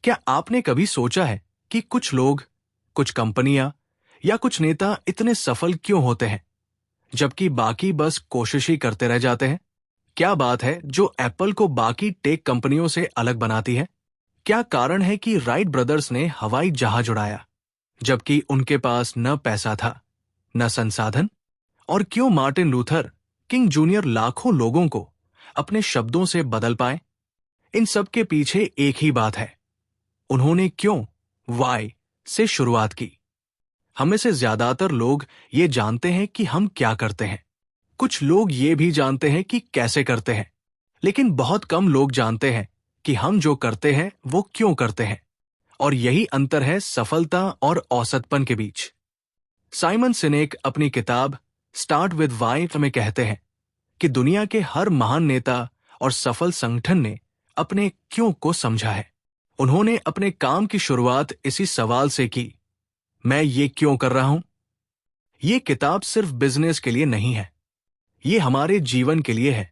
क्या आपने कभी सोचा है कि कुछ लोग, कुछ कंपनियां या कुछ नेता इतने सफल क्यों होते हैं, जबकि बाकी बस कोशिश ही करते रह जाते हैं? क्या बात है जो एप्पल को बाकी टेक कंपनियों से अलग बनाती है? क्या कारण है कि राइट ब्रदर्स ने हवाई जहाज उड़ाया, जबकि उनके पास न पैसा था, न संसाधन? और क्यों मार्टिन लूथर किंग जूनियर लाखों लोगों को अपने शब्दों से बदल पाए? इन सब के पीछे एक ही बात है, उन्होंने क्यों, वाई से शुरुआत की। हम में से ज्यादातर लोग ये जानते हैं कि हम क्या करते हैं, कुछ लोग ये भी जानते हैं कि कैसे करते हैं, लेकिन बहुत कम लोग जानते हैं कि हम जो करते हैं वो क्यों करते हैं। और यही अंतर है सफलता और औसतपन के बीच। साइमन सिनेक अपनी किताब स्टार्ट विद वाई में कहते हैं कि दुनिया के हर महान नेता और सफल संगठन ने अपने क्यों को समझा है। उन्होंने अपने काम की शुरुआत इसी सवाल से की, मैं ये क्यों कर रहा हूं? ये किताब सिर्फ बिजनेस के लिए नहीं है, ये हमारे जीवन के लिए है।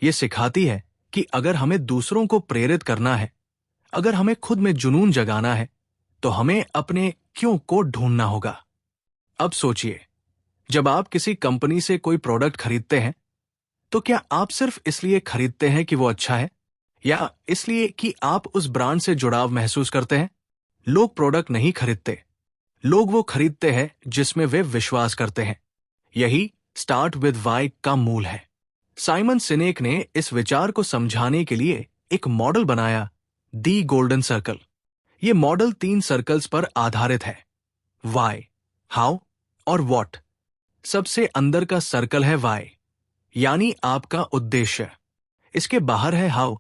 ये सिखाती है कि अगर हमें दूसरों को प्रेरित करना है, अगर हमें खुद में जुनून जगाना है, तो हमें अपने क्यों को ढूंढना होगा। अब सोचिए, जब आप किसी कंपनी से कोई प्रोडक्ट खरीदते हैं, तो क्या आप सिर्फ इसलिए खरीदते हैं कि वो अच्छा है, या इसलिए कि आप उस ब्रांड से जुड़ाव महसूस करते हैं? लोग प्रोडक्ट नहीं खरीदते, लोग वो खरीदते हैं जिसमें वे विश्वास करते हैं। यही स्टार्ट विद वाई का मूल है। साइमन सिनेक ने इस विचार को समझाने के लिए एक मॉडल बनाया, दी गोल्डन सर्कल। ये मॉडल 3 सर्कल्स पर आधारित है, वाई, हाउ और व्हाट। सबसे अंदर का सर्कल है वाई, यानी आपका उद्देश्य। इसके बाहर है हाउ,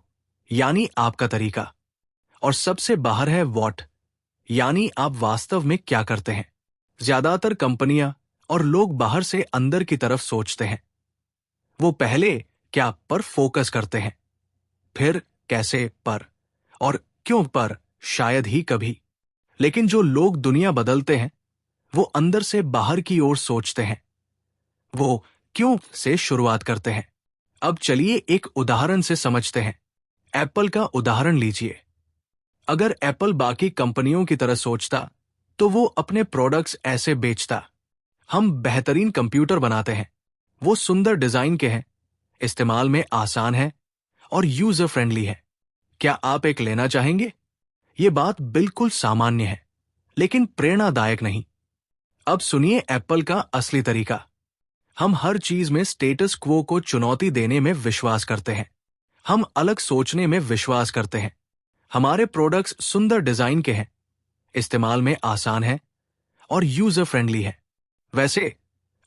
यानी आपका तरीका। और सबसे बाहर है व्हाट, यानी आप वास्तव में क्या करते हैं। ज्यादातर कंपनियां और लोग बाहर से अंदर की तरफ सोचते हैं। वो पहले क्या पर फोकस करते हैं, फिर कैसे पर, और क्यों पर शायद ही कभी। लेकिन जो लोग दुनिया बदलते हैं, वो अंदर से बाहर की ओर सोचते हैं। वो क्यों से शुरुआत करते हैं। अब चलिए एक उदाहरण से समझते हैं। एप्पल का उदाहरण लीजिए। अगर एप्पल बाकी कंपनियों की तरह सोचता, तो वो अपने प्रोडक्ट्स ऐसे बेचता, हम बेहतरीन कंप्यूटर बनाते हैं, वो सुंदर डिजाइन के हैं, इस्तेमाल में आसान है और यूजर फ्रेंडली है। क्या आप एक लेना चाहेंगे? ये बात बिल्कुल सामान्य है, लेकिन प्रेरणादायक नहीं। अब सुनिए एप्पल का असली तरीका। हम हर चीज में स्टेटस क्वो को चुनौती देने में विश्वास करते हैं। हम अलग सोचने में विश्वास करते हैं। हमारे प्रोडक्ट्स सुंदर डिजाइन के हैं, इस्तेमाल में आसान है और यूजर फ्रेंडली है। वैसे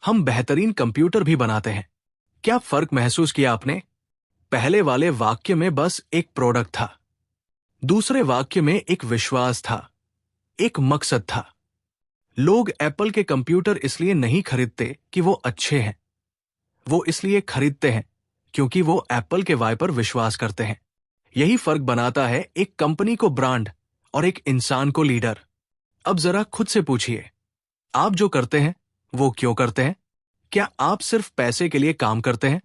हम बेहतरीन कंप्यूटर भी बनाते हैं। क्या फर्क महसूस किया आपने? पहले वाले वाक्य में बस एक प्रोडक्ट था, दूसरे वाक्य में एक विश्वास था, एक मकसद था। लोग एप्पल के कंप्यूटर इसलिए नहीं खरीदते कि वो अच्छे हैं, वो इसलिए खरीदते हैं क्योंकि वो एप्पल के वाई पर विश्वास करते हैं। यही फर्क बनाता है एक कंपनी को ब्रांड और एक इंसान को लीडर। अब जरा खुद से पूछिए, आप जो करते हैं वो क्यों करते हैं? क्या आप सिर्फ पैसे के लिए काम करते हैं,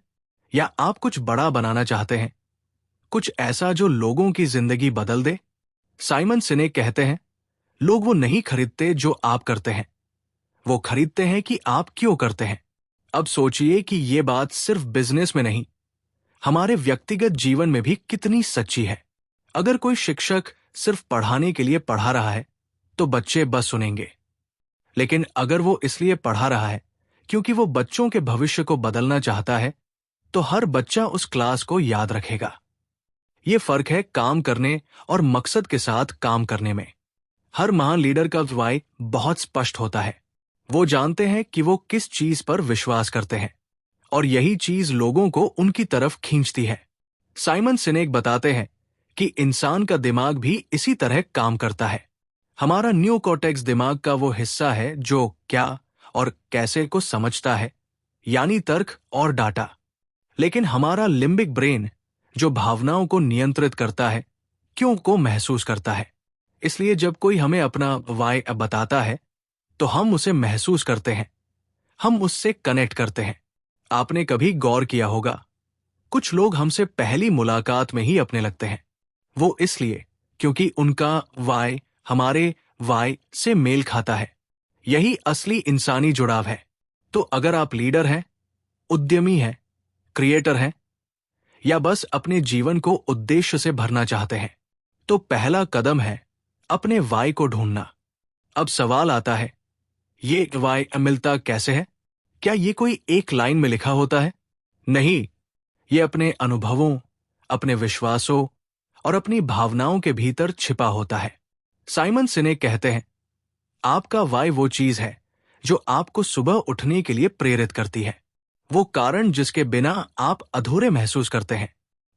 या आप कुछ बड़ा बनाना चाहते हैं, कुछ ऐसा जो लोगों की जिंदगी बदल दे? साइमन सिनेक कहते हैं, लोग वो नहीं खरीदते जो आप करते हैं, वो खरीदते हैं कि आप क्यों करते हैं। अब सोचिए कि ये बात सिर्फ बिजनेस में नहीं, हमारे व्यक्तिगत जीवन में भी कितनी सच्ची है। अगर कोई शिक्षक सिर्फ पढ़ाने के लिए पढ़ा रहा है, तो बच्चे बस सुनेंगे। लेकिन अगर वो इसलिए पढ़ा रहा है क्योंकि वो बच्चों के भविष्य को बदलना चाहता है, तो हर बच्चा उस क्लास को याद रखेगा। ये फर्क है काम करने और मकसद के साथ काम करने में। हर महान लीडर का वाई बहुत स्पष्ट होता है। वो जानते हैं कि वो किस चीज पर विश्वास करते हैं, और यही चीज लोगों को उनकी तरफ खींचती है। साइमन सिनेक बताते हैं कि इंसान का दिमाग भी इसी तरह काम करता है। हमारा न्यू कॉर्टेक्स दिमाग का वो हिस्सा है जो क्या और कैसे को समझता है, यानी तर्क और डाटा। लेकिन हमारा लिम्बिक ब्रेन जो भावनाओं को नियंत्रित करता है, क्यों को महसूस करता है। इसलिए जब कोई हमें अपना वाई बताता है, तो हम उसे महसूस करते हैं, हम उससे कनेक्ट करते हैं। आपने कभी गौर किया होगा, कुछ लोग हमसे पहली मुलाकात में ही अपने लगते हैं। वो इसलिए क्योंकि उनका वाई हमारे वाई से मेल खाता है। यही असली इंसानी जुड़ाव है। तो अगर आप लीडर हैं, उद्यमी हैं, क्रिएटर हैं, या बस अपने जीवन को उद्देश्य से भरना चाहते हैं, तो पहला कदम है अपने वाई को ढूंढना। अब सवाल आता है, ये वाई मिलता कैसे है? क्या ये कोई एक लाइन में लिखा होता है? नहीं, ये अपने अनुभवों, अपने विश्वासों और अपनी भावनाओं के भीतर छिपा होता है। साइमन सिनेक कहते हैं, आपका वाई वो चीज है जो आपको सुबह उठने के लिए प्रेरित करती है। वो कारण जिसके बिना आप अधूरे महसूस करते हैं।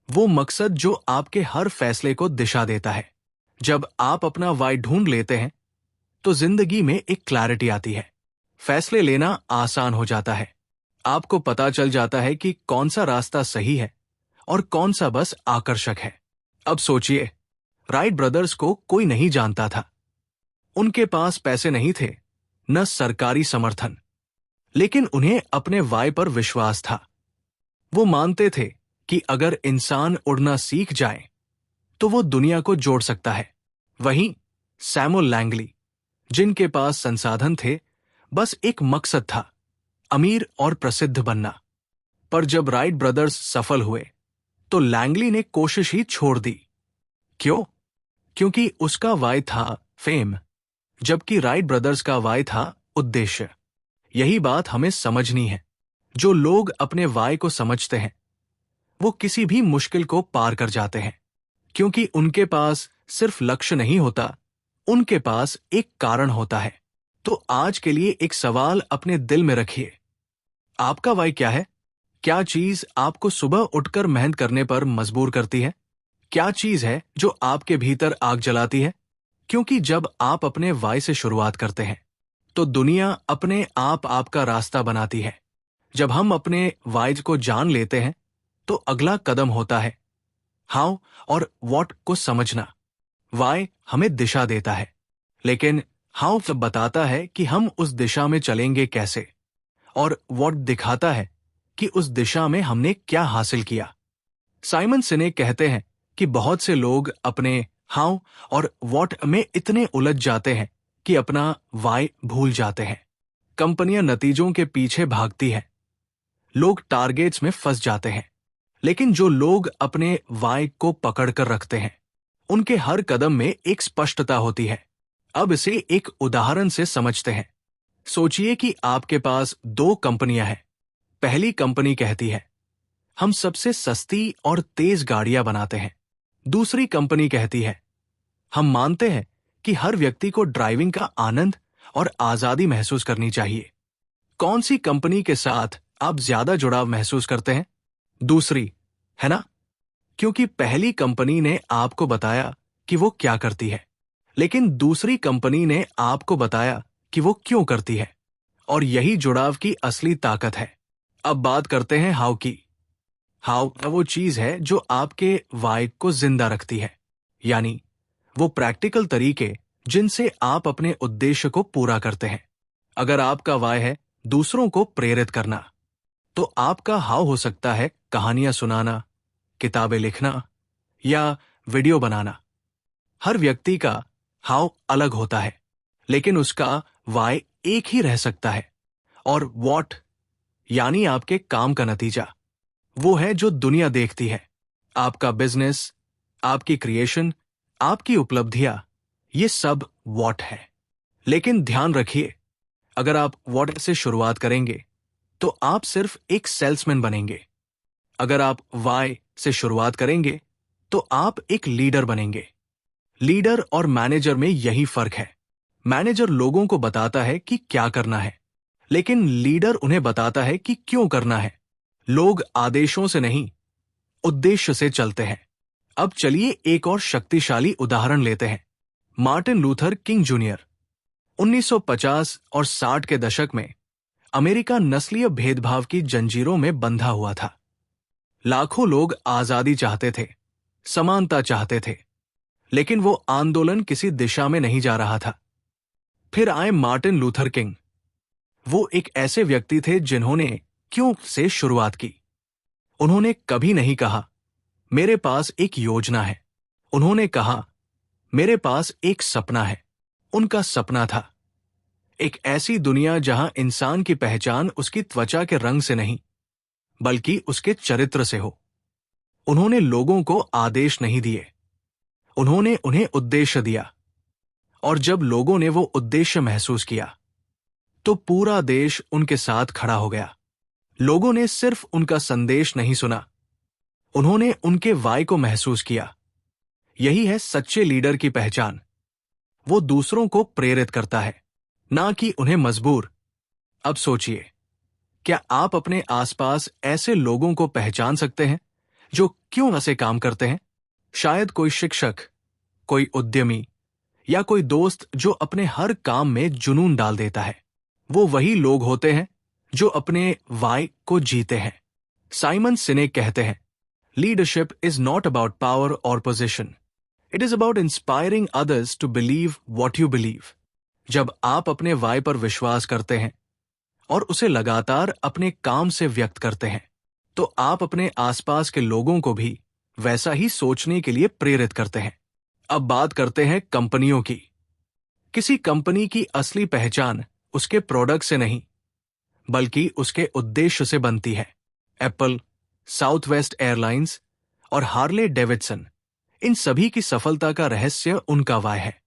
वो मकसद जो आपके हर फैसले को दिशा देता है। जब आप अपना वाई ढूंढ लेते हैं, तो जिंदगी में एक क्लैरिटी आती है। फैसले लेना आसान हो जाता है। आपको पता चल जाता है कि कौन सा रास्ता सही है और कौन सा बस आकर्षक है। अब सोचिए, राइट ब्रदर्स को कोई नहीं जानता था। उनके पास पैसे नहीं थे, न सरकारी समर्थन, लेकिन उन्हें अपने वाई पर विश्वास था। वो मानते थे कि अगर इंसान उड़ना सीख जाए तो वो दुनिया को जोड़ सकता है। वहीं सैमुअल लैंगली, जिनके पास संसाधन थे, बस एक मकसद था, अमीर और प्रसिद्ध बनना। पर जब राइट ब्रदर्स सफल हुए, तो लैंगली ने कोशिश ही छोड़ दी। क्यों? क्योंकि उसका वाई था फेम, जबकि राइट ब्रदर्स का वाई था उद्देश्य। यही बात हमें समझनी है। जो लोग अपने वाई को समझते हैं, वो किसी भी मुश्किल को पार कर जाते हैं, क्योंकि उनके पास सिर्फ लक्ष्य नहीं होता, उनके पास एक कारण होता है। तो आज के लिए एक सवाल अपने दिल में रखिए, आपका वाई क्या है? क्या चीज आपको सुबह उठकर मेहनत करने पर मजबूर करती है? क्या चीज है जो आपके भीतर आग जलाती है? क्योंकि जब आप अपने वाई से शुरुआत करते हैं, तो दुनिया अपने आप आपका रास्ता बनाती है। जब हम अपने वाई को जान लेते हैं, तो अगला कदम होता है हाउ और व्हाट को समझना। वाई हमें दिशा देता है, लेकिन हाउ बताता है कि हम उस दिशा में चलेंगे कैसे, और व्हाट दिखाता है कि उस दिशा में हमने क्या हासिल किया। साइमन सिनेक कहते हैं कि बहुत से लोग अपने हाउ और व्हाट में इतने उलझ जाते हैं कि अपना वाई भूल जाते हैं। कंपनियां नतीजों के पीछे भागती हैं, लोग टारगेट्स में फंस जाते हैं, लेकिन जो लोग अपने वाई को पकड़कर रखते हैं, उनके हर कदम में एक स्पष्टता होती है। अब इसे एक उदाहरण से समझते हैं। सोचिए कि आपके पास दो कंपनियां हैं। पहली कंपनी कहती है, हम सबसे सस्ती और तेज गाड़ियां बनाते हैं। दूसरी कंपनी कहती है, हम मानते हैं कि हर व्यक्ति को ड्राइविंग का आनंद और आजादी महसूस करनी चाहिए। कौन सी कंपनी के साथ आप ज्यादा जुड़ाव महसूस करते हैं? दूसरी, है ना? क्योंकि पहली कंपनी ने आपको बताया कि वो क्या करती है, लेकिन दूसरी कंपनी ने आपको बताया कि वो क्यों करती है। और यही जुड़ाव की असली ताकत है। अब बात करते हैं हाउ की। हाउ वो चीज है जो आपके वाई को जिंदा रखती है, यानी वो प्रैक्टिकल तरीके जिनसे आप अपने उद्देश्य को पूरा करते हैं। अगर आपका वाई है दूसरों को प्रेरित करना, तो आपका हाउ हो सकता है कहानियां सुनाना, किताबें लिखना या वीडियो बनाना। हर व्यक्ति का हाउ अलग होता है, लेकिन उसका वाई एक ही रह सकता है। और व्हाट, यानी आपके काम का नतीजा, वो है जो दुनिया देखती है। आपका बिजनेस, आपकी क्रिएशन, आपकी उपलब्धियां, ये सब व्हाट है। लेकिन ध्यान रखिए, अगर आप व्हाट से शुरुआत करेंगे, तो आप सिर्फ एक सेल्समैन बनेंगे। अगर आप वाई से शुरुआत करेंगे, तो आप एक लीडर बनेंगे। लीडर और मैनेजर में यही फर्क है। मैनेजर लोगों को बताता है कि क्या करना है, लेकिन लीडर उन्हें बताता है कि क्यों करना है। लोग आदेशों से नहीं, उद्देश्य से चलते हैं। अब चलिए एक और शक्तिशाली उदाहरण लेते हैं। Martin Luther king junior. 1950 और 60 के दशक में अमेरिका नस्लीय भेदभाव की जंजीरों में बंधा हुआ था। लाखों लोग आजादी चाहते थे, समानता चाहते थे, लेकिन वो आंदोलन किसी दिशा में नहीं जा रहा था। फिर आए मार्टिन लूथर किंग। वो एक ऐसे व्यक्ति थे जिन्होंने क्यों से शुरुआत की। उन्होंने कभी नहीं कहा, मेरे पास एक योजना है। उन्होंने कहा, मेरे पास एक सपना है। उनका सपना था एक ऐसी दुनिया जहां इंसान की पहचान उसकी त्वचा के रंग से नहीं, बल्कि उसके चरित्र से हो। उन्होंने लोगों को आदेश नहीं दिए, उन्होंने उन्हें उद्देश्य दिया। और जब लोगों ने वो उद्देश्य महसूस किया, तो पूरा देश उनके साथ खड़ा हो गया। लोगों ने सिर्फ उनका संदेश नहीं सुना, उन्होंने उनके वाय को महसूस किया। यही है सच्चे लीडर की पहचान। वो दूसरों को प्रेरित करता है, ना कि उन्हें मजबूर। अब सोचिए, क्या आप अपने आसपास ऐसे लोगों को पहचान सकते हैं जो क्यों ऐसे काम करते हैं? शायद कोई शिक्षक, कोई उद्यमी या कोई दोस्त जो अपने हर काम में जुनून डाल देता है। वो वही लोग होते हैं जो अपने वाई को जीते हैं। साइमन सिनेक कहते हैं, leadership is not about power और position, it is about inspiring others to believe what you believe. जब आप अपने वाई पर विश्वास करते हैं और उसे लगातार अपने काम से व्यक्त करते हैं, तो आप अपने आसपास के लोगों को भी वैसा ही सोचने के लिए प्रेरित करते हैं। अब बात करते हैं कंपनियों की। किसी कंपनी की असली पहचान उसके प्रोडक्ट से नहीं, बल्कि उसके उद्देश्य से बनती है। एप्पल, साउथवेस्ट एयरलाइंस और हार्ले डेविडसन, इन सभी की सफलता का रहस्य उनका वाय है।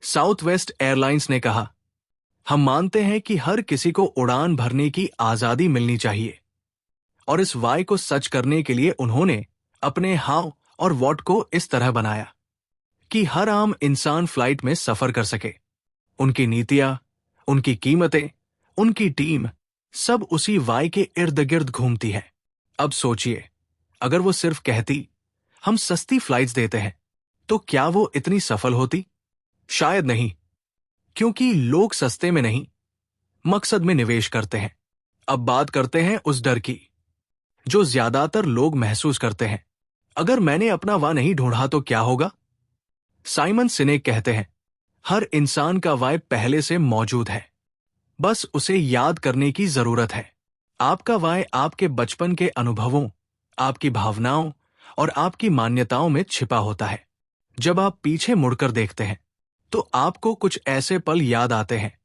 साउथवेस्ट एयरलाइंस ने कहा, हम मानते हैं कि हर किसी को उड़ान भरने की आजादी मिलनी चाहिए। और इस वाय को सच करने के लिए उन्होंने अपने हाउ और व्हाट को इस तरह बनाया कि हर आम इंसान फ्लाइट में सफर कर सके। उनकी नीतियां, उनकी कीमतें, उनकी टीम, सब उसी वाय के इर्द गिर्द घूमती है। अब सोचिए, अगर वो सिर्फ कहती, हम सस्ती फ्लाइट्स देते हैं, तो क्या वो इतनी सफल होती? शायद नहीं, क्योंकि लोग सस्ते में नहीं, मकसद में निवेश करते हैं। अब बात करते हैं उस डर की जो ज्यादातर लोग महसूस करते हैं। अगर मैंने अपना वाय नहीं ढूंढा तो क्या होगा? साइमन सिनेक कहते हैं, हर इंसान का वाय पहले से मौजूद है, बस उसे याद करने की जरूरत है। आपका वाय आपके बचपन के अनुभवों, आपकी भावनाओं और आपकी मान्यताओं में छिपा होता है। जब आप पीछे मुड़कर देखते हैं, तो आपको कुछ ऐसे पल याद आते हैं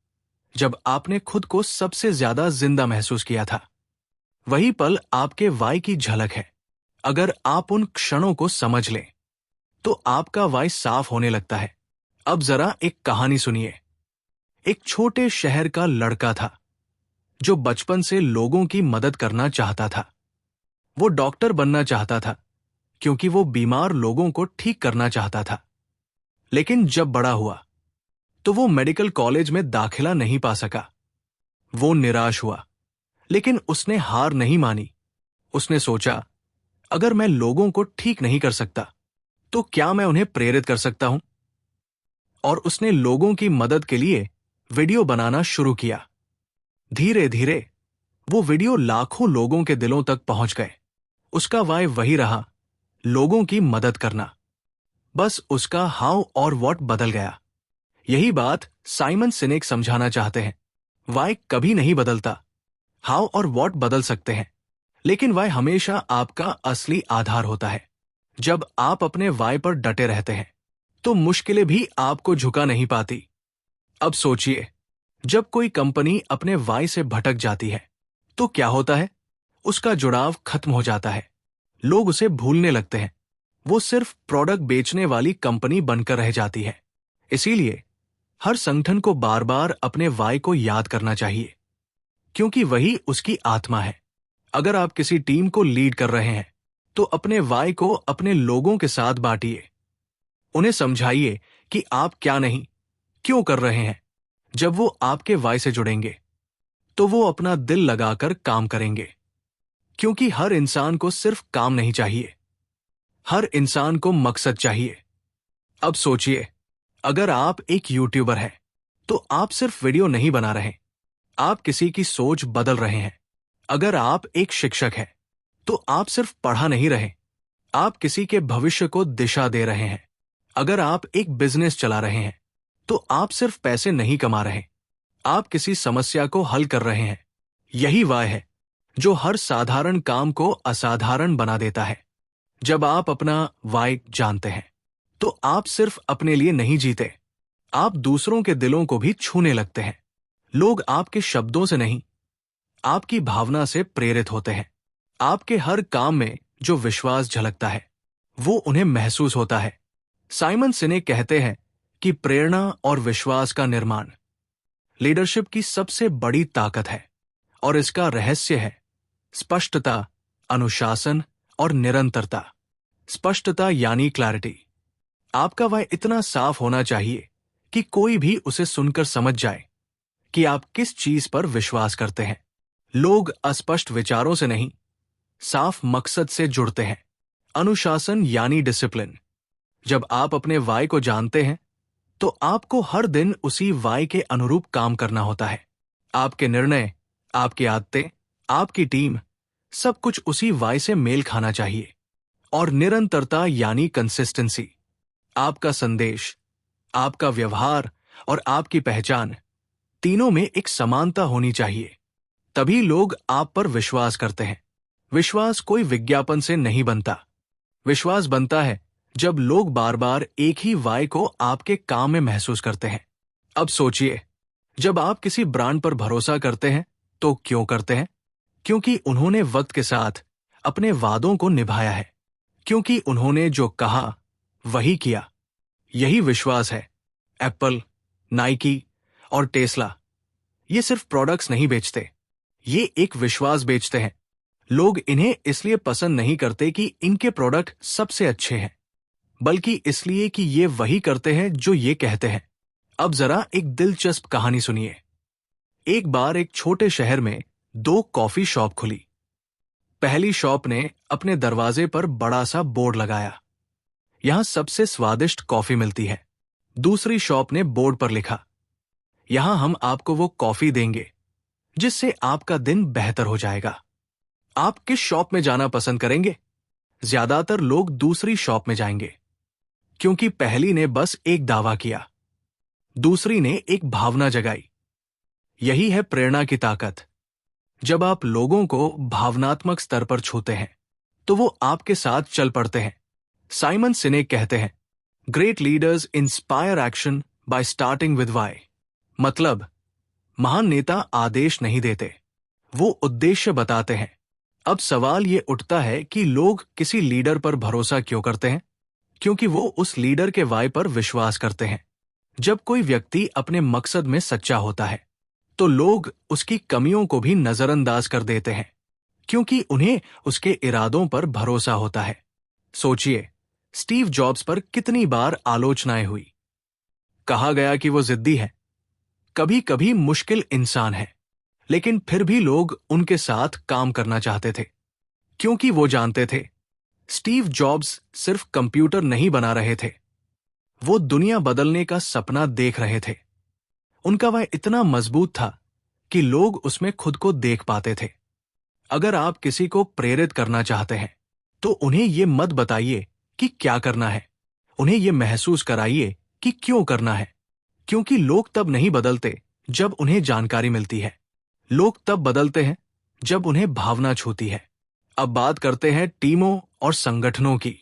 जब आपने खुद को सबसे ज्यादा जिंदा महसूस किया था। वही पल आपके वाय की झलक है। अगर आप उन क्षणों को समझ लें, तो आपका वाय साफ होने लगता है। अब जरा एक कहानी सुनिए। एक छोटे शहर का लड़का था जो बचपन से लोगों की मदद करना चाहता था। वो डॉक्टर बनना चाहता था क्योंकि वो बीमार लोगों को ठीक करना चाहता था। लेकिन जब बड़ा हुआ, तो वो मेडिकल कॉलेज में दाखिला नहीं पा सका। वो निराश हुआ, लेकिन उसने हार नहीं मानी। उसने सोचा, अगर मैं लोगों को ठीक नहीं कर सकता, तो क्या मैं उन्हें प्रेरित कर सकता हूं? और उसने लोगों की मदद के लिए वीडियो बनाना शुरू किया। धीरे धीरे वो वीडियो लाखों लोगों के दिलों तक पहुंच गए। उसका वाय वही रहा, लोगों की मदद करना। बस उसका हाउ और व्हाट बदल गया। यही बात साइमन सिनेक समझाना चाहते हैं। वाय कभी नहीं बदलता। हाउ और व्हाट बदल सकते हैं, लेकिन वाय हमेशा आपका असली आधार होता है। जब आप अपने वाय पर डटे रहते हैं, तो मुश्किलें भी आपको झुका नहीं पाती। अब सोचिए, जब कोई कंपनी अपने वाय से भटक जाती है, तो क्या होता है? उसका जुड़ाव खत्म हो जाता है। लोग उसे भूलने लगते हैं। वो सिर्फ प्रोडक्ट बेचने वाली कंपनी बनकर रह जाती है। इसीलिए हर संगठन को बार बार अपने वाय को याद करना चाहिए, क्योंकि वही उसकी आत्मा है। अगर आप किसी टीम को लीड कर रहे हैं, तो अपने वाय को अपने लोगों के साथ बांटिए। उन्हें समझाइए कि आप क्या नहीं, क्यों कर रहे हैं। जब वो आपके वाय से जुड़ेंगे, तो वो अपना दिल लगाकर काम करेंगे। क्योंकि हर इंसान को सिर्फ काम नहीं चाहिए, हर इंसान को मकसद चाहिए। अब सोचिए, अगर आप एक यूट्यूबर हैं, तो आप सिर्फ वीडियो नहीं बना रहे, आप किसी की सोच बदल रहे हैं। अगर आप एक शिक्षक हैं, तो आप सिर्फ पढ़ा नहीं रहे, आप किसी के भविष्य को दिशा दे रहे हैं। अगर आप एक बिजनेस चला रहे हैं, तो आप सिर्फ पैसे नहीं कमा रहे, आप किसी समस्या को हल कर रहे हैं। यही वाय है जो हर साधारण काम को असाधारण बना देता है। जब आप अपना वाय जानते हैं, तो आप सिर्फ अपने लिए नहीं जीते, आप दूसरों के दिलों को भी छूने लगते हैं। लोग आपके शब्दों से नहीं, आपकी भावना से प्रेरित होते हैं। आपके हर काम में जो विश्वास झलकता है वो उन्हें महसूस होता है। साइमन सिनेक कहते हैं कि प्रेरणा और विश्वास का निर्माण लीडरशिप की सबसे बड़ी ताकत है, और इसका रहस्य है स्पष्टता, अनुशासन और निरंतरता। स्पष्टता यानी क्लैरिटी। आपका वाय इतना साफ होना चाहिए कि कोई भी उसे सुनकर समझ जाए कि आप किस चीज पर विश्वास करते हैं। लोग अस्पष्ट विचारों से नहीं, साफ मकसद से जुड़ते हैं। अनुशासन यानी डिसिप्लिन। जब आप अपने वाय को जानते हैं तो आपको हर दिन उसी वाय के अनुरूप काम करना होता है। आपके निर्णय, आपकी आदतें, आपकी टीम, सब कुछ उसी वाय से मेल खाना चाहिए। और निरंतरता यानी कंसिस्टेंसी। आपका संदेश, आपका व्यवहार और आपकी पहचान, तीनों में एक समानता होनी चाहिए। तभी लोग आप पर विश्वास करते हैं। विश्वास कोई विज्ञापन से नहीं बनता। विश्वास बनता है जब लोग बार बार एक ही वाय को आपके काम में महसूस करते हैं। अब सोचिए, जब आप किसी ब्रांड पर भरोसा करते हैं तो क्यों करते हैं? क्योंकि उन्होंने वक्त के साथ अपने वादों को निभाया है, क्योंकि उन्होंने जो कहा वही किया। यही विश्वास है। एप्पल, नाइकी और टेस्ला ये सिर्फ प्रोडक्ट्स नहीं बेचते, ये एक विश्वास बेचते हैं। लोग इन्हें इसलिए पसंद नहीं करते कि इनके प्रोडक्ट सबसे अच्छे हैं, बल्कि इसलिए कि ये वही करते हैं जो ये कहते हैं। अब जरा एक दिलचस्प कहानी सुनिए। एक बार एक छोटे शहर में 2 कॉफी शॉप खुली। पहली शॉप ने अपने दरवाजे पर बड़ा सा बोर्ड लगाया, यहां सबसे स्वादिष्ट कॉफी मिलती है। दूसरी शॉप ने बोर्ड पर लिखा, यहां हम आपको वो कॉफी देंगे जिससे आपका दिन बेहतर हो जाएगा। आप किस शॉप में जाना पसंद करेंगे? ज्यादातर लोग दूसरी शॉप में जाएंगे, क्योंकि पहली ने बस एक दावा किया, दूसरी ने एक भावना जगाई। यही है प्रेरणा की ताकत। जब आप लोगों को भावनात्मक स्तर पर छूते हैं तो वो आपके साथ चल पड़ते हैं। साइमन सिनेक कहते हैं, great leaders inspire action by starting with why. मतलब, महान नेता आदेश नहीं देते, वो उद्देश्य बताते हैं। अब सवाल ये उठता है कि लोग किसी लीडर पर भरोसा क्यों करते हैं? क्योंकि वो उस लीडर के वाय पर विश्वास करते हैं। जब कोई व्यक्ति अपने मकसद में सच्चा होता है तो लोग उसकी कमियों को भी नजरअंदाज कर देते हैं, क्योंकि उन्हें उसके इरादों पर भरोसा होता है। सोचिए, स्टीव जॉब्स पर कितनी बार आलोचनाएं हुई। कहा गया कि वो जिद्दी है, कभी कभी मुश्किल इंसान है, लेकिन फिर भी लोग उनके साथ काम करना चाहते थे, क्योंकि वो जानते थे स्टीव जॉब्स सिर्फ कंप्यूटर नहीं बना रहे थे, वो दुनिया बदलने का सपना देख रहे थे। उनका वह इतना मजबूत था कि लोग उसमें खुद को देख पाते थे। अगर आप किसी को प्रेरित करना चाहते हैं तो उन्हें यह मत बताइए कि क्या करना है, उन्हें यह महसूस कराइए कि क्यों करना है। क्योंकि लोग तब नहीं बदलते जब उन्हें जानकारी मिलती है, लोग तब बदलते हैं जब उन्हें भावना छूती है। अब बात करते हैं टीमों और संगठनों की।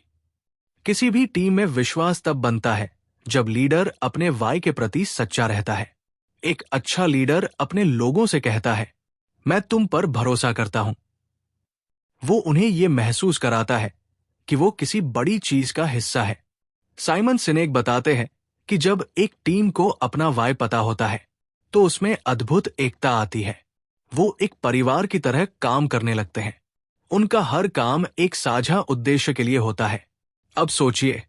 किसी भी टीम में विश्वास तब बनता है जब लीडर अपने वाय के प्रति सच्चा रहता है। एक अच्छा लीडर अपने लोगों से कहता है, मैं तुम पर भरोसा करता हूं। वो उन्हें यह महसूस कराता है कि वो किसी बड़ी चीज का हिस्सा है। साइमन सिनेक बताते हैं कि जब एक टीम को अपना वाय पता होता है तो उसमें अद्भुत एकता आती है। वो एक परिवार की तरह काम करने लगते हैं। उनका हर काम एक साझा उद्देश्य के लिए होता है। अब सोचिए,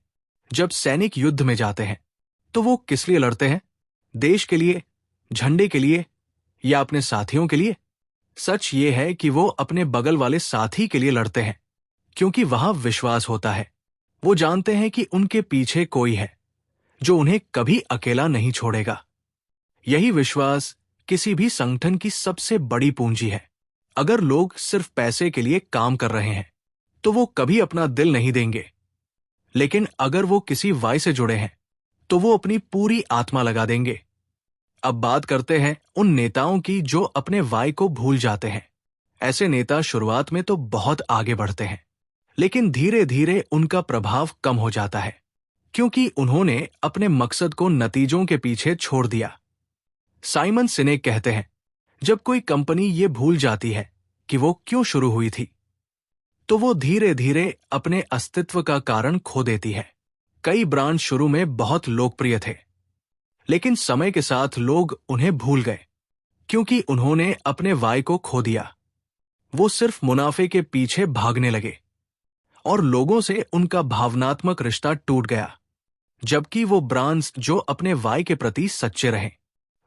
जब सैनिक युद्ध में जाते हैं तो वो किस लिए लड़ते हैं? देश के लिए, झंडे के लिए, या अपने साथियों के लिए? सच ये है कि वो अपने बगल वाले साथी के लिए लड़ते हैं, क्योंकि वहां विश्वास होता है। वो जानते हैं कि उनके पीछे कोई है जो उन्हें कभी अकेला नहीं छोड़ेगा। यही विश्वास किसी भी संगठन की सबसे बड़ी पूंजी है। अगर लोग सिर्फ पैसे के लिए काम कर रहे हैं तो वो कभी अपना दिल नहीं देंगे, लेकिन अगर वो किसी वाय से जुड़े हैं तो वो अपनी पूरी आत्मा लगा देंगे। अब बात करते हैं उन नेताओं की जो अपने वाय को भूल जाते हैं। ऐसे नेता शुरुआत में तो बहुत आगे बढ़ते हैं, लेकिन धीरे धीरे उनका प्रभाव कम हो जाता है, क्योंकि उन्होंने अपने मकसद को नतीजों के पीछे छोड़ दिया। साइमन सिनेक कहते हैं, जब कोई कंपनी ये भूल जाती है कि वो क्यों शुरू हुई थी, तो वो धीरे धीरे अपने अस्तित्व का कारण खो देती है। कई ब्रांड शुरू में बहुत लोकप्रिय थे, लेकिन समय के साथ लोग उन्हें भूल गए क्योंकि उन्होंने अपने वाई को खो दिया। वो सिर्फ मुनाफे के पीछे भागने लगे और लोगों से उनका भावनात्मक रिश्ता टूट गया। जबकि वो ब्रांड्स जो अपने वाई के प्रति सच्चे रहे,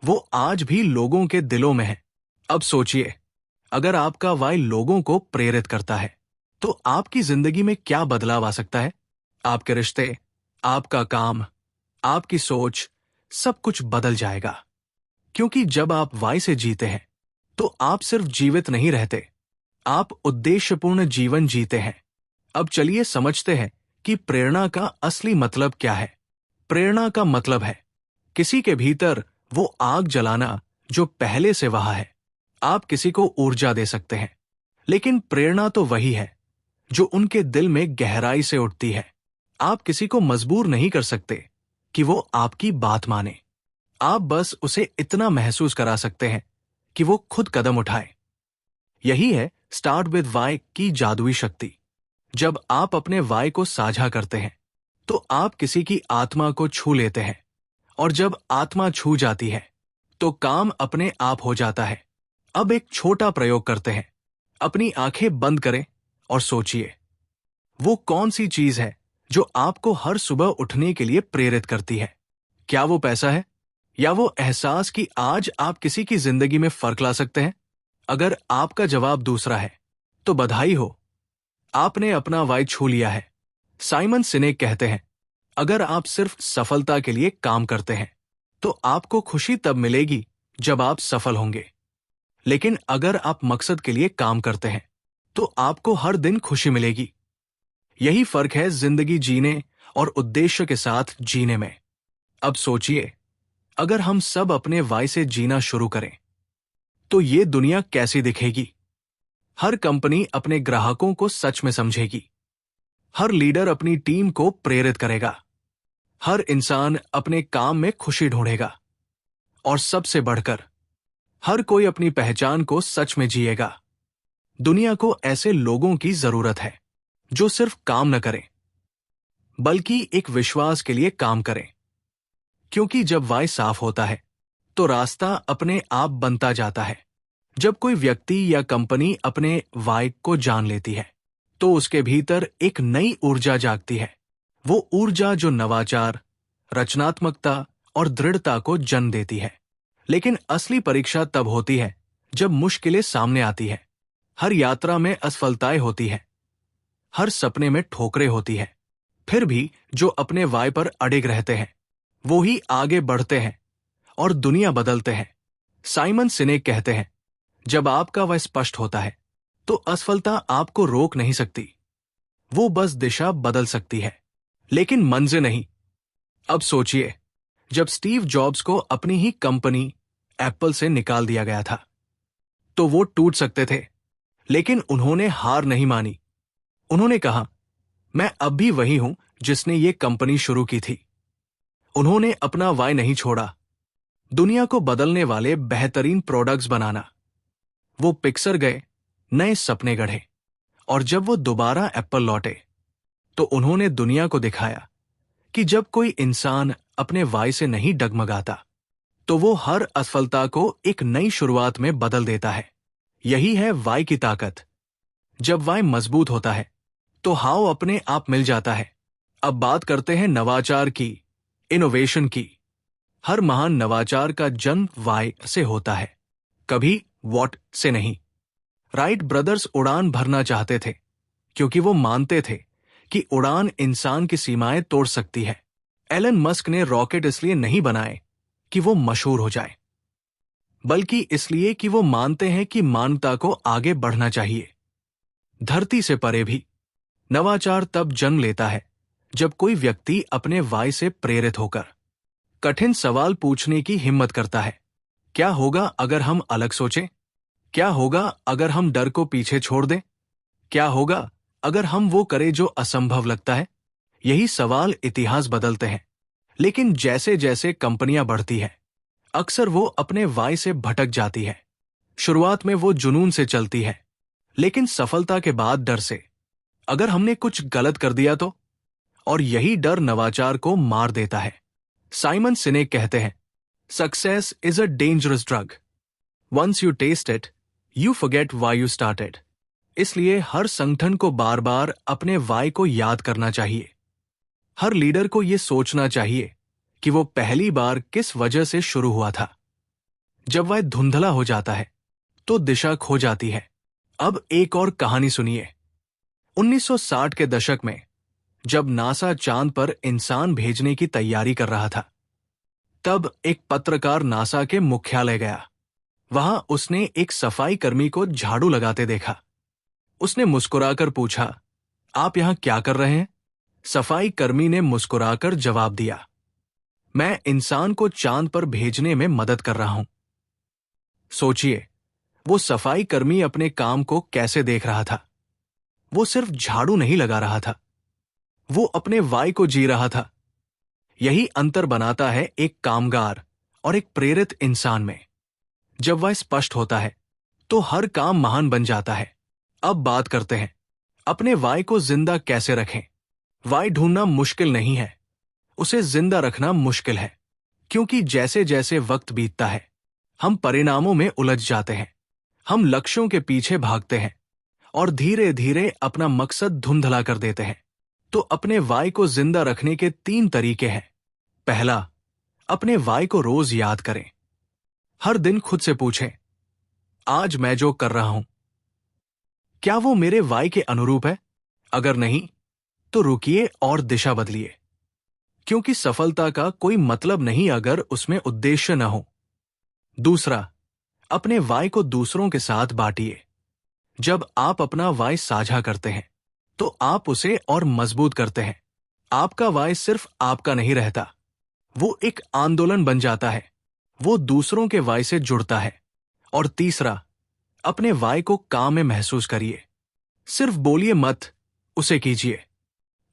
वो आज भी लोगों के दिलों में हैं। अब सोचिए, अगर आपका वाई लोगों को प्रेरित करता है तो आपकी जिंदगी में क्या बदलाव आ सकता है? आपके रिश्ते, आपका काम, आपकी सोच, सब कुछ बदल जाएगा। क्योंकि जब आप वाई से जीते हैं तो आप सिर्फ जीवित नहीं रहते, आप उद्देश्यपूर्ण जीवन जीते हैं। अब चलिए समझते हैं कि प्रेरणा का असली मतलब क्या है। प्रेरणा का मतलब है किसी के भीतर वो आग जलाना जो पहले से वहां है। आप किसी को ऊर्जा दे सकते हैं, लेकिन प्रेरणा तो वही है जो उनके दिल में गहराई से उठती है। आप किसी को मजबूर नहीं कर सकते कि वो आपकी बात माने। आप बस उसे इतना महसूस करा सकते हैं कि वो खुद कदम उठाए। यही है स्टार्ट विद वाई की जादुई शक्ति। जब आप अपने वाई को साझा करते हैं तो आप किसी की आत्मा को छू लेते हैं, और जब आत्मा छू जाती है तो काम अपने आप हो जाता है। अब एक छोटा प्रयोग करते हैं। अपनी आंखें बंद करें और सोचिए, वो कौन सी चीज है जो आपको हर सुबह उठने के लिए प्रेरित करती है? क्या वो पैसा है, या वो एहसास कि आज आप किसी की जिंदगी में फर्क ला सकते हैं? अगर आपका जवाब दूसरा है तो बधाई हो, आपने अपना वाई छू लिया है। साइमन सिनेक कहते हैं, अगर आप सिर्फ सफलता के लिए काम करते हैं तो आपको खुशी तब मिलेगी जब आप सफल होंगे, लेकिन अगर आप मकसद के लिए काम करते हैं तो आपको हर दिन खुशी मिलेगी। यही फर्क है जिंदगी जीने और उद्देश्य के साथ जीने में। अब सोचिए, अगर हम सब अपने वाई से जीना शुरू करें तो ये दुनिया कैसी दिखेगी? हर कंपनी अपने ग्राहकों को सच में समझेगी, हर लीडर अपनी टीम को प्रेरित करेगा, हर इंसान अपने काम में खुशी ढूंढेगा, और सबसे बढ़कर हर कोई अपनी पहचान को सच में जिएगा। दुनिया को ऐसे लोगों की जरूरत है जो सिर्फ काम न करें बल्कि एक विश्वास के लिए काम करें। क्योंकि जब वाई साफ होता है तो रास्ता अपने आप बनता जाता है। जब कोई व्यक्ति या कंपनी अपने वाई को जान लेती है तो उसके भीतर एक नई ऊर्जा जागती है। वो ऊर्जा जो नवाचार, रचनात्मकता और दृढ़ता को जन्म देती है। लेकिन असली परीक्षा तब होती है जब मुश्किलें सामने आती है। हर यात्रा में असफलताएं होती है, हर सपने में ठोकरें होती है। फिर भी जो अपने वाई पर अड़िग रहते हैं वो ही आगे बढ़ते हैं और दुनिया बदलते हैं। साइमन सिनेक कहते हैं, जब आपका वह स्पष्ट होता है तो असफलता आपको रोक नहीं सकती, वो बस दिशा बदल सकती है, लेकिन मंजिल नहीं। अब सोचिए, जब स्टीव जॉब्स को अपनी ही कंपनी एप्पल से निकाल दिया गया था तो वो टूट सकते थे, लेकिन उन्होंने हार नहीं मानी। उन्होंने कहा, मैं अब भी वही हूं जिसने ये कंपनी शुरू की थी। उन्होंने अपना वाई नहीं छोड़ा, दुनिया को बदलने वाले बेहतरीन प्रोडक्ट्स बनाना। वो पिक्सर गए, नए सपने गढ़े, और जब वो दोबारा एप्पल लौटे तो उन्होंने दुनिया को दिखाया कि जब कोई इंसान अपने वाई से नहीं डगमगाता तो वो हर असफलता को एक नई शुरुआत में बदल देता है। यही है वाई की ताकत। जब वाई मजबूत होता है तो हाउ अपने आप मिल जाता है। अब बात करते हैं नवाचार की, इनोवेशन की। हर महान नवाचार का जन्म वाई से होता है, कभी वॉट से नहीं। राइट ब्रदर्स उड़ान भरना चाहते थे क्योंकि वो मानते थे कि उड़ान इंसान की सीमाएं तोड़ सकती है। एलन मस्क ने रॉकेट इसलिए नहीं बनाए कि वो मशहूर हो जाए, बल्कि इसलिए कि वो मानते हैं कि मानवता को आगे बढ़ना चाहिए, धरती से परे भी। नवाचार तब जन्म लेता है जब कोई व्यक्ति अपने वाई से प्रेरित होकर कठिन सवाल पूछने की हिम्मत करता है। क्या होगा अगर हम अलग सोचें? क्या होगा अगर हम डर को पीछे छोड़ दें? क्या होगा अगर हम वो करें जो असंभव लगता है? यही सवाल इतिहास बदलते हैं। लेकिन जैसे जैसे कंपनियां बढ़ती हैं, अक्सर वो अपने वाई से भटक जाती है। शुरुआत में वो जुनून से चलती है, लेकिन सफलता के बाद डर से। अगर हमने कुछ गलत कर दिया तो? और यही डर नवाचार को मार देता है। साइमन सिनेक कहते हैं, success is a dangerous drug. Once you taste it, you forget why you started. इसलिए हर संगठन को बार बार अपने वाई को याद करना चाहिए। हर लीडर को यह सोचना चाहिए कि वो पहली बार किस वजह से शुरू हुआ था। जब वह धुंधला हो जाता है तो दिशा खो जाती है। अब एक और कहानी सुनिए। 1960 के दशक में जब नासा चांद पर इंसान भेजने की तैयारी कर रहा था, तब एक पत्रकार नासा के मुख्यालय गया। वहां उसने एक सफाई कर्मी को झाड़ू लगाते देखा। उसने मुस्कुराकर पूछा, आप यहां क्या कर रहे हैं? सफाई कर्मी ने मुस्कुराकर जवाब दिया, मैं इंसान को चांद पर भेजने में मदद कर रहा हूं। सोचिए, वो सफाई कर्मी अपने काम को कैसे देख रहा था। वो सिर्फ झाड़ू नहीं लगा रहा था, वो अपने वाई को जी रहा था। यही अंतर बनाता है एक कामगार और एक प्रेरित इंसान में। जब वह स्पष्ट होता है तो हर काम महान बन जाता है। अब बात करते हैं, अपने वाई को जिंदा कैसे रखें। वाई ढूंढना मुश्किल नहीं है, उसे जिंदा रखना मुश्किल है। क्योंकि जैसे जैसे वक्त बीतता है, हम परिणामों में उलझ जाते हैं। हम लक्ष्यों के पीछे भागते हैं और धीरे धीरे अपना मकसद धुंधला कर देते हैं। तो अपने वाई को जिंदा रखने के 3 तरीके हैं। पहला, अपने वाई को रोज याद करें। हर दिन खुद से पूछें, आज मैं जो कर रहा हूं, क्या वो मेरे वाई के अनुरूप है? अगर नहीं, तो रुकिए और दिशा बदलिए। क्योंकि सफलता का कोई मतलब नहीं अगर उसमें उद्देश्य न हो। दूसरा, अपने वाई को दूसरों के साथ बांटिए। जब आप अपना वाई साझा करते हैं, तो आप उसे और मजबूत करते हैं। आपका वाई सिर्फ आपका नहीं रहता, वो एक आंदोलन बन जाता है। वो दूसरों के वाई से जुड़ता है। और तीसरा, अपने वाई को काम में महसूस करिए। सिर्फ बोलिए मत, उसे कीजिए।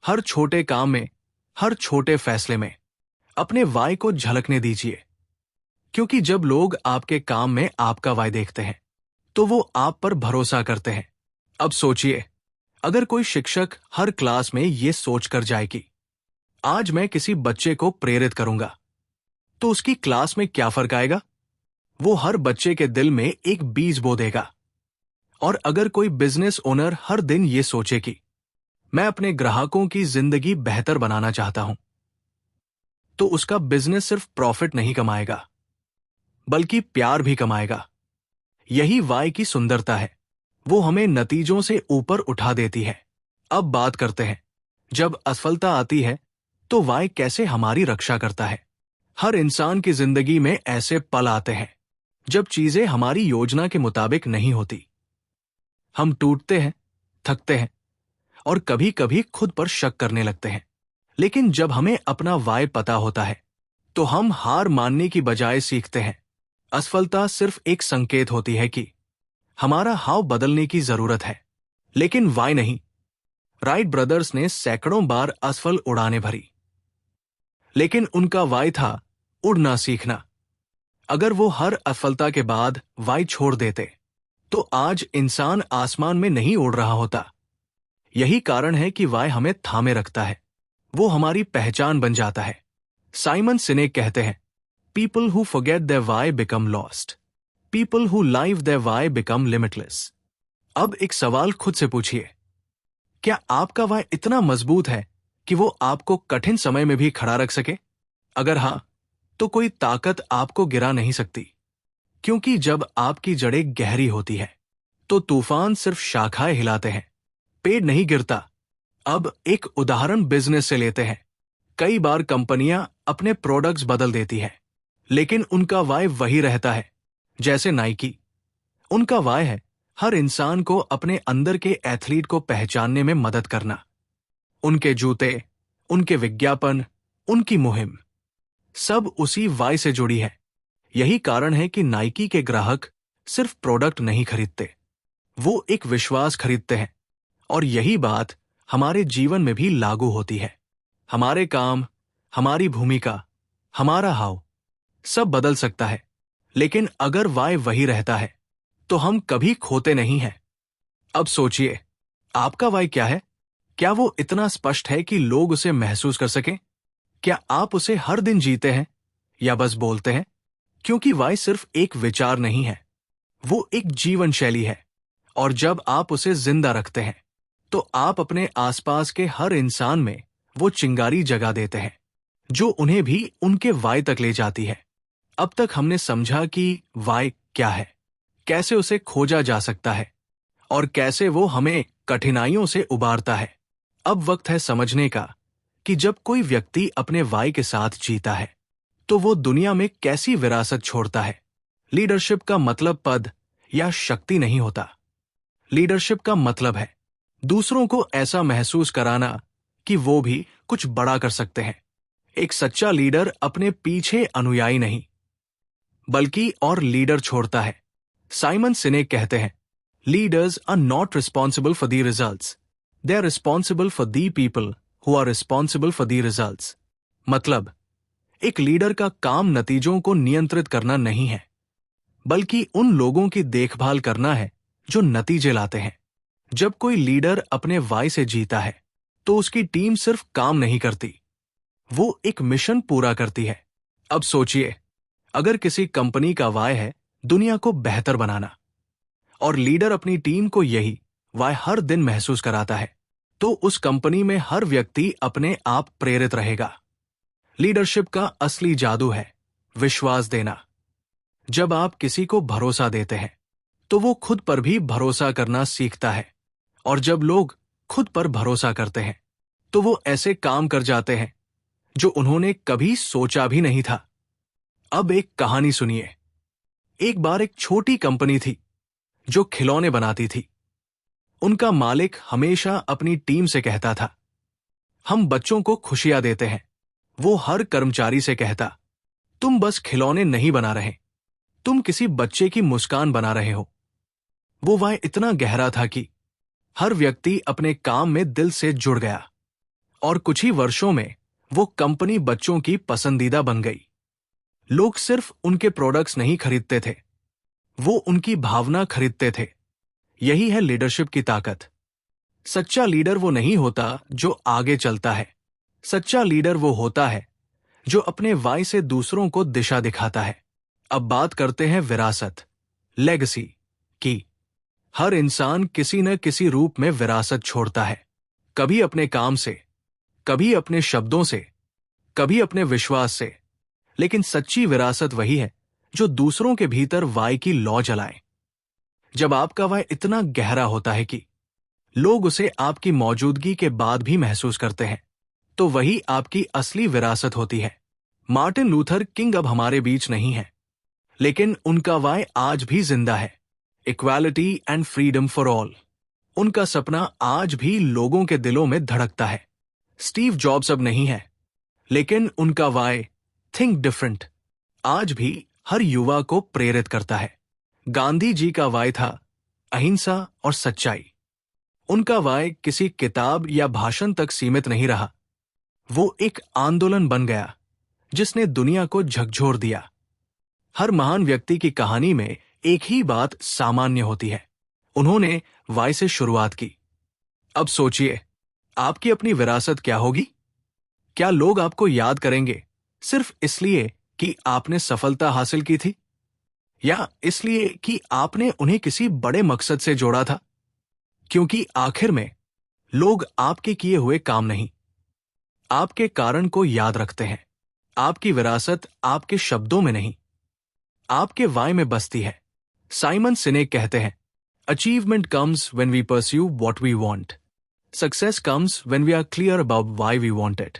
हर छोटे काम में, हर छोटे फैसले में अपने वाई को झलकने दीजिए। क्योंकि जब लोग आपके काम में आपका वाई देखते हैं, तो वो आप पर भरोसा करते हैं। अब सोचिए, अगर कोई शिक्षक हर क्लास में ये सोचकर जाए कि आज मैं किसी बच्चे को प्रेरित करूंगा, तो उसकी क्लास में क्या फर्क आएगा? वो हर बच्चे के दिल में एक बीज बो देगा। और अगर कोई बिजनेस ओनर हर दिन ये सोचे कि मैं अपने ग्राहकों की जिंदगी बेहतर बनाना चाहता हूं, तो उसका बिजनेस सिर्फ प्रॉफिट नहीं कमाएगा, बल्कि प्यार भी कमाएगा। यही वाई की सुंदरता है, वो हमें नतीजों से ऊपर उठा देती है। अब बात करते हैं, जब असफलता आती है तो वाई कैसे हमारी रक्षा करता है। हर इंसान की जिंदगी में ऐसे पल आते हैं जब चीजें हमारी योजना के मुताबिक नहीं होती। हम टूटते हैं, थकते हैं और कभी कभी खुद पर शक करने लगते हैं। लेकिन जब हमें अपना वाई पता होता है, तो हम हार मानने की बजाय सीखते हैं। असफलता सिर्फ एक संकेत होती है कि हमारा हाव बदलने की जरूरत है, लेकिन वाई नहीं। राइट ब्रदर्स ने सैकड़ों बार असफल उड़ानें भरी, लेकिन उनका वाई था उड़ना सीखना। अगर वो हर असफलता के बाद वाई छोड़ देते, तो आज इंसान आसमान में नहीं उड़ रहा होता। यही कारण है कि वाई हमें थामे रखता है, वो हमारी पहचान बन जाता है। साइमन सिनेक कहते हैं, people who forget their why become lost, people who live their why become limitless. अब एक सवाल खुद से पूछिए, क्या आपका वाई इतना मजबूत है कि वो आपको कठिन समय में भी खड़ा रख सके? अगर हां, तो कोई ताकत आपको गिरा नहीं सकती। क्योंकि जब आपकी जड़ें गहरी होती है, तो तूफान सिर्फ शाखाएं हिलाते हैं, पेड़ नहीं गिरता। अब एक उदाहरण बिजनेस से लेते हैं। कई बार कंपनियां अपने प्रोडक्ट्स बदल देती हैं, लेकिन उनका वाई वही रहता है। जैसे नाइकी, उनका वाई है हर इंसान को अपने अंदर के एथलीट को पहचानने में मदद करना। उनके जूते, उनके विज्ञापन, उनकी मुहिम, सब उसी वाई से जुड़ी है। यही कारण है कि नाइकी के ग्राहक सिर्फ प्रोडक्ट नहीं खरीदते, वो एक विश्वास खरीदते हैं। और यही बात हमारे जीवन में भी लागू होती है। हमारे काम, हमारी भूमिका, हमारा हाव सब बदल सकता है, लेकिन अगर वाई वही रहता है तो हम कभी खोते नहीं हैं। अब सोचिए, आपका वाई क्या है? क्या वो इतना स्पष्ट है कि लोग उसे महसूस कर सकें? क्या आप उसे हर दिन जीते हैं या बस बोलते हैं? क्योंकि वाई सिर्फ एक विचार नहीं है, वो एक जीवन शैली है। और जब आप उसे जिंदा रखते हैं तो आप अपने आसपास के हर इंसान में वो चिंगारी जगा देते हैं जो उन्हें भी उनके वाई तक ले जाती है। अब तक हमने समझा कि वाई क्या है, कैसे उसे खोजा जा सकता है और कैसे वो हमें कठिनाइयों से उबारता है। अब वक्त है समझने का कि जब कोई व्यक्ति अपने वाई के साथ जीता है तो वो दुनिया में कैसी विरासत छोड़ता है। लीडरशिप का मतलब पद या शक्ति नहीं होता। लीडरशिप का मतलब है दूसरों को ऐसा महसूस कराना कि वो भी कुछ बड़ा कर सकते हैं। एक सच्चा लीडर अपने पीछे अनुयायी नहीं बल्कि और लीडर छोड़ता है। साइमन सिनेक कहते हैं, leaders are not responsible for the results, they are responsible for the people who are responsible for the results. मतलब, एक लीडर का काम नतीजों को नियंत्रित करना नहीं है, बल्कि उन लोगों की देखभाल करना है जो नतीजे लाते हैं। जब कोई लीडर अपने वाई से जीता है तो उसकी टीम सिर्फ काम नहीं करती, वो एक मिशन पूरा करती है। अब सोचिए, अगर किसी कंपनी का वाई है दुनिया को बेहतर बनाना और लीडर अपनी टीम को यही वाई हर दिन महसूस कराता है, तो उस कंपनी में हर व्यक्ति अपने आप प्रेरित रहेगा। लीडरशिप का असली जादू है विश्वास देना। जब आप किसी को भरोसा देते हैं तो वो खुद पर भी भरोसा करना सीखता है, और जब लोग खुद पर भरोसा करते हैं तो वो ऐसे काम कर जाते हैं जो उन्होंने कभी सोचा भी नहीं था। अब एक कहानी सुनिए। एक बार एक छोटी कंपनी थी जो खिलौने बनाती थी। उनका मालिक हमेशा अपनी टीम से कहता था, हम बच्चों को खुशियां देते हैं। वो हर कर्मचारी से कहता, तुम बस खिलौने नहीं बना रहे, तुम किसी बच्चे की मुस्कान बना रहे हो। वो वाई इतना गहरा था कि हर व्यक्ति अपने काम में दिल से जुड़ गया, और कुछ ही वर्षों में वो कंपनी बच्चों की पसंदीदा बन गई। लोग सिर्फ उनके प्रोडक्ट्स नहीं खरीदते थे, वो उनकी भावना खरीदते थे। यही है लीडरशिप की ताकत। सच्चा लीडर वो नहीं होता जो आगे चलता है, सच्चा लीडर वो होता है जो अपने वाई से दूसरों को दिशा दिखाता है। अब बात करते हैं विरासत, लेगेसी की। हर इंसान किसी न किसी रूप में विरासत छोड़ता है, कभी अपने काम से, कभी अपने शब्दों से, कभी अपने विश्वास से। लेकिन सच्ची विरासत वही है जो दूसरों के भीतर वाई की लौ जलाए। जब आपका वाई इतना गहरा होता है कि लोग उसे आपकी मौजूदगी के बाद भी महसूस करते हैं, तो वही आपकी असली विरासत होती है। मार्टिन लूथर किंग अब हमारे बीच नहीं है, लेकिन उनका वाई आज भी जिंदा है, equality and freedom for all. उनका सपना आज भी लोगों के दिलों में धड़कता है। स्टीव जॉब्स अब नहीं है, लेकिन उनका वाई थिंक डिफरेंट आज भी हर युवा को प्रेरित करता है। गांधी जी का वाई था अहिंसा और सच्चाई। उनका वाई किसी किताब या भाषण तक सीमित नहीं रहा, वो एक आंदोलन बन गया जिसने दुनिया को झकझोर दिया। हर महान व्यक्ति की कहानी में एक ही बात सामान्य होती है, उन्होंने वाई से शुरुआत की। अब सोचिए, आपकी अपनी विरासत क्या होगी? क्या लोग आपको याद करेंगे सिर्फ इसलिए कि आपने सफलता हासिल की थी, या इसलिए कि आपने उन्हें किसी बड़े मकसद से जोड़ा था? क्योंकि आखिर में लोग आपके किए हुए काम नहीं, आपके कारण को याद रखते हैं। आपकी विरासत आपके शब्दों में नहीं, आपके वाई में बसती है। साइमन सिनेक कहते हैं, achievement comes when we pursue what we want, success comes when we are clear about why we want it.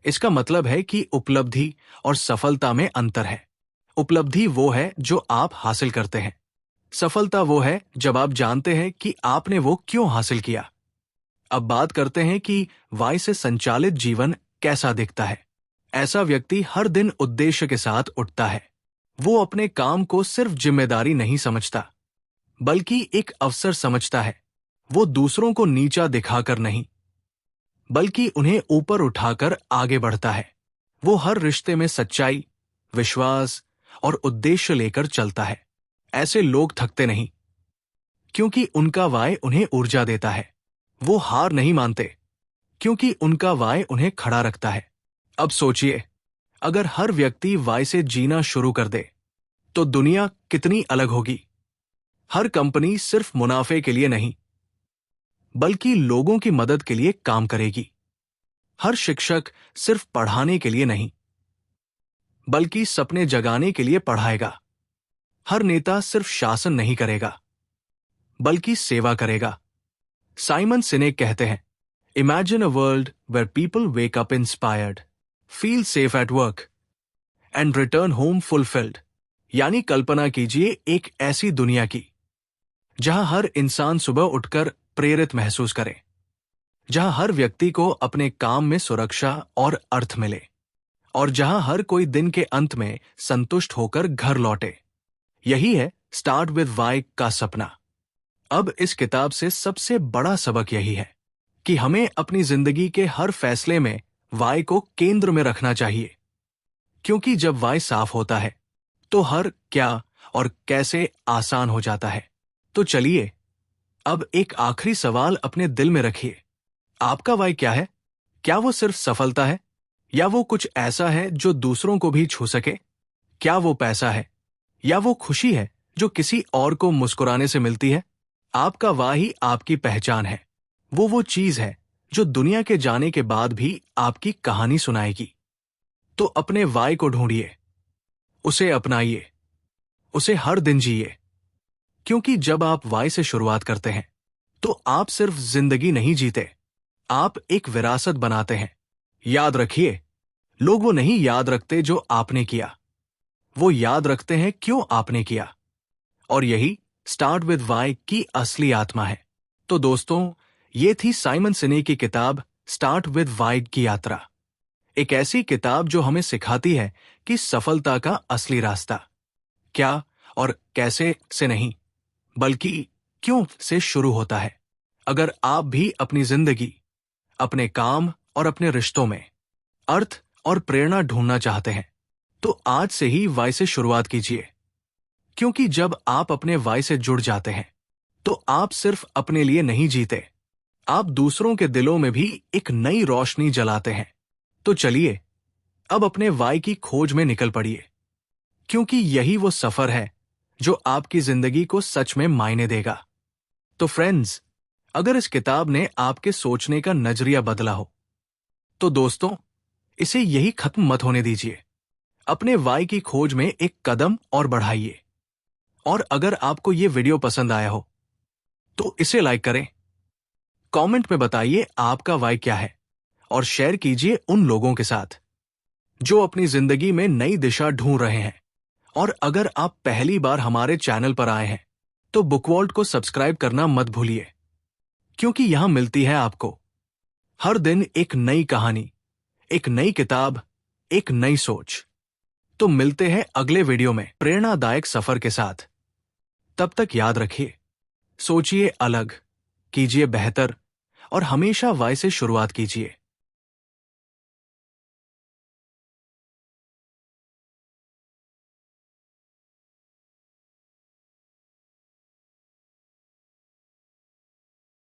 इसका मतलब है कि उपलब्धि और सफलता में अंतर है। उपलब्धि वो है जो आप हासिल करते हैं, सफलता वो है जब आप जानते हैं कि आपने वो क्यों हासिल किया। अब बात करते हैं कि वाई से संचालित जीवन कैसा दिखता है। ऐसा व्यक्ति हर दिन उद्देश्य के साथ उठता है। वो अपने काम को सिर्फ जिम्मेदारी नहीं समझता, बल्कि एक अवसर समझता है। वो दूसरों को नीचा दिखाकर नहीं, बल्कि उन्हें ऊपर उठाकर आगे बढ़ता है। वो हर रिश्ते में सच्चाई, विश्वास और उद्देश्य लेकर चलता है। ऐसे लोग थकते नहीं, क्योंकि उनका वाय उन्हें ऊर्जा देता है। वो हार नहीं मानते, क्योंकि उनका वाय उन्हें खड़ा रखता है। अब सोचिए, अगर हर व्यक्ति वाय से जीना शुरू कर दे तो दुनिया कितनी अलग होगी। हर कंपनी सिर्फ मुनाफे के लिए नहीं, बल्कि लोगों की मदद के लिए काम करेगी। हर शिक्षक सिर्फ पढ़ाने के लिए नहीं, बल्कि सपने जगाने के लिए पढ़ाएगा। हर नेता सिर्फ शासन नहीं करेगा, बल्कि सेवा करेगा। साइमन सिनेक कहते हैं, imagine a world where people wake up inspired, feel safe at work and return home fulfilled. यानी कल्पना कीजिए एक ऐसी दुनिया की जहां हर इंसान सुबह उठकर प्रेरित महसूस करे, जहां हर व्यक्ति को अपने काम में सुरक्षा और अर्थ मिले, और जहां हर कोई दिन के अंत में संतुष्ट होकर घर लौटे। यही है स्टार्ट विद वाई का सपना। अब इस किताब से सबसे बड़ा सबक यही है कि हमें अपनी जिंदगी के हर फैसले में वाई को केंद्र में रखना चाहिए, क्योंकि जब वाई साफ होता है तो हर क्या और कैसे आसान हो जाता है। तो चलिए, अब एक आखिरी सवाल अपने दिल में रखिए। आपका वाई क्या है? क्या वो सिर्फ सफलता है, या वो कुछ ऐसा है जो दूसरों को भी छू सके? क्या वो पैसा है, या वो खुशी है जो किसी और को मुस्कुराने से मिलती है? आपका वाई ही आपकी पहचान है। वो चीज है जो दुनिया के जाने के बाद भी आपकी कहानी सुनाएगी। तो अपने वाई को ढूंढिए, उसे अपनाइए, उसे हर दिन जिए, क्योंकि जब आप वाई से शुरुआत करते हैं तो आप सिर्फ जिंदगी नहीं जीते, आप एक विरासत बनाते हैं। याद रखिए, लोग वो नहीं याद रखते जो आपने किया, वो याद रखते हैं क्यों आपने किया। और यही स्टार्ट विद वाई की असली आत्मा है। तो दोस्तों, ये थी साइमन सिनेक की किताब स्टार्ट विद वाई की यात्रा। एक ऐसी किताब जो हमें सिखाती है कि सफलता का असली रास्ता क्या और कैसे से नहीं, बल्कि क्यों से शुरू होता है। अगर आप भी अपनी जिंदगी, अपने काम और अपने रिश्तों में अर्थ और प्रेरणा ढूंढना चाहते हैं, तो आज से ही वाई से शुरुआत कीजिए। क्योंकि जब आप अपने वाई से जुड़ जाते हैं तो आप सिर्फ अपने लिए नहीं जीते, आप दूसरों के दिलों में भी एक नई रोशनी जलाते हैं। तो चलिए, अब अपने वाई की खोज में निकल पड़िए, क्योंकि यही वो सफर है जो आपकी जिंदगी को सच में मायने देगा। तो फ्रेंड्स, अगर इस किताब ने आपके सोचने का नजरिया बदला हो, तो दोस्तों, इसे यही खत्म मत होने दीजिए। अपने वाई की खोज में एक कदम और बढ़ाइए। और अगर आपको ये वीडियो पसंद आया हो तो इसे लाइक करें, कमेंट में बताइए आपका वाई क्या है, और शेयर कीजिए उन लोगों के साथ जो अपनी जिंदगी में नई दिशा ढूंढ रहे हैं। और अगर आप पहली बार हमारे चैनल पर आए हैं तो बुकवॉल्ट को सब्सक्राइब करना मत भूलिए, क्योंकि यहां मिलती है आपको हर दिन एक नई कहानी, एक नई किताब, एक नई सोच। तो मिलते हैं अगले वीडियो में प्रेरणादायक सफर के साथ। तब तक याद रखिए, सोचिए अलग, कीजिए बेहतर, और हमेशा वाई से शुरुआत कीजिए।